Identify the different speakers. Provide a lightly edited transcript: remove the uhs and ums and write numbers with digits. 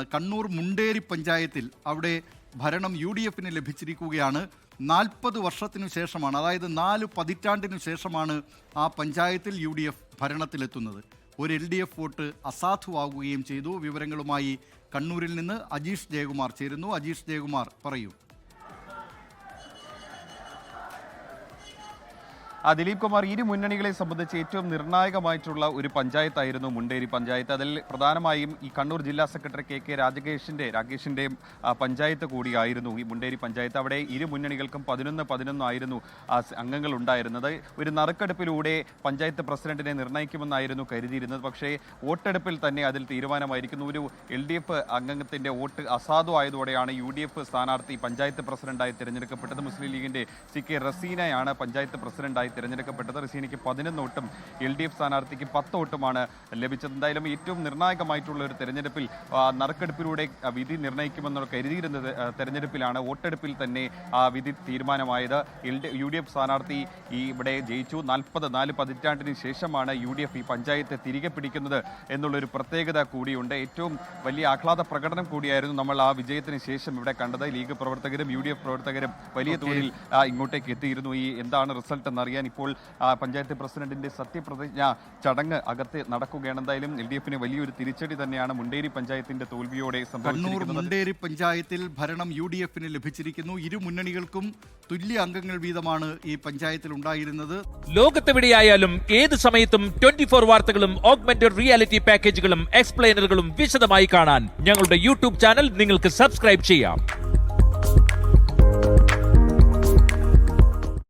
Speaker 1: വാർത്തയാണ്. കണ്ണൂർ മുണ്ടേരി പഞ്ചായത്തിൽ അവിടെ ഭരണം UDFന് ലഭിച്ചിരിക്കുകയാണ്. 40 വർഷത്തിനു ശേഷമാണ്, അതായത് 4 പതിറ്റാണ്ടിനു ശേഷമാണ് ആ പഞ്ചായത്തിൽ UDF ഭരണത്തിലെത്തുന്നത്. ഒരു LDF വോട്ട് അസാധുവാകുകയും ചെയ്തു. വിവരങ്ങളുമായി കണ്ണൂരിൽ നിന്ന് അജീഷ് ജയകുമാർ ചേരുന്നു. അജീഷ് ജയകുമാർ, പറയൂ.
Speaker 2: ദിലീപ് കുമാർ, ഇരു മുന്നണികളെ സംബന്ധിച്ച് ഏറ്റവും നിർണായകമായിട്ടുള്ള ഒരു പഞ്ചായത്തായിരുന്നു മുണ്ടേരി പഞ്ചായത്ത്. അതിൽ പ്രധാനമായും ഈ കണ്ണൂർ ജില്ലാ സെക്രട്ടറി KK രാഗേഷിൻ്റെയും പഞ്ചായത്ത് കൂടിയായിരുന്നു ഈ മുണ്ടേരി പഞ്ചായത്ത്. അവിടെ ഇരു മുന്നണികൾക്കും 11 ആയിരുന്നു അംഗങ്ങൾ ഉണ്ടായിരുന്നത്. ഒരു നറുക്കെടുപ്പിലൂടെ പഞ്ചായത്ത് പ്രസിഡന്റിനെ നിർണ്ണയിക്കുമെന്നായിരുന്നു കരുതിയിരുന്നത്. പക്ഷേ വോട്ടെടുപ്പിൽ തന്നെ അതിൽ തീരുമാനമായിരിക്കുന്നു. ഒരു LDF അംഗത്തിൻ്റെ വോട്ട് അസാധു ആയതോടെയാണ് UDF സ്ഥാനാർത്ഥി പഞ്ചായത്ത് പ്രസിഡന്റായി തിരഞ്ഞെടുക്കപ്പെട്ടത്. മുസ്ലിം ലീഗിൻ്റെ CK റസീനയാണ് പഞ്ചായത്ത് പ്രസിഡന്റായി തിരഞ്ഞെടുക്കപ്പെട്ടത്. റസീനയ്ക്ക് 11 വോട്ടും LDF സ്ഥാനാർത്ഥിക്ക് 10 വോട്ടുമാണ് ലഭിച്ചത്. എന്തായാലും ഏറ്റവും നിർണായകമായിട്ടുള്ള ഒരു തെരഞ്ഞെടുപ്പിൽ നറുക്കെടുപ്പിലൂടെ വിധി നിർണ്ണയിക്കുമെന്നുള്ള കരുതിയിരുന്നത് തെരഞ്ഞെടുപ്പിലാണ്. വോട്ടെടുപ്പിൽ തന്നെ വിധി തീരുമാനമായത്. UDF സ്ഥാനാർത്ഥി ഇവിടെ ജയിച്ചു. 4 പതിറ്റാണ്ടിന് ശേഷമാണ് UDF ഈ പഞ്ചായത്തെ തിരികെ പിടിക്കുന്നത് എന്നുള്ളൊരു പ്രത്യേകത കൂടിയുണ്ട്. ഏറ്റവും വലിയ ആഹ്ലാദ പ്രകടനം കൂടിയായിരുന്നു നമ്മൾ ആ വിജയത്തിന് ശേഷം ഇവിടെ കണ്ടത്. ലീഗ് പ്രവർത്തകരും UDF പ്രവർത്തകരും വലിയ തോതിൽ ഇങ്ങോട്ടേക്ക് എത്തിയിരുന്നു. ഈ എന്താണ് റിസൾട്ട് എന്നറിയാൻ ഇപ്പോൾ പഞ്ചായത്ത് പ്രസിഡന്റിന്റെ സത്യപ്രതിജ്ഞ ചടങ്ങ് അകത്ത് നടക്കുകയാണ്. എന്തായാലും LDFന് വലിയൊരു തിരിച്ചടി തന്നെയാണ് മുണ്ടേരി പഞ്ചായത്തിന്റെ തോൽവിയോടെ സംഭവിച്ചിരിക്കുന്നത്.
Speaker 1: മുണ്ടേരി പഞ്ചായത്തിൽ ഭരണം UDFന് ലഭിച്ചിരിക്കുന്നു. ഇരു മുന്നണികൾക്കും തുല്യ അംഗങ്ങൾ വീതമാണ് ഈ പഞ്ചായത്തിൽ ഉണ്ടായിരുന്നത്.
Speaker 3: ലോകത്തെവിടെയായാലും ഏത് സമയത്തും 24 വാർത്തകളും ഓഗ്മെന്റഡ് റിയാലിറ്റി പാക്കേജുകളും എക്സ്പ്ലെയിനറുകളും വിശദമായി കാണാൻ ഞങ്ങളുടെ YouTube ചാനൽ നിങ്ങൾക്ക് സബ്സ്ക്രൈബ് ചെയ്യാം.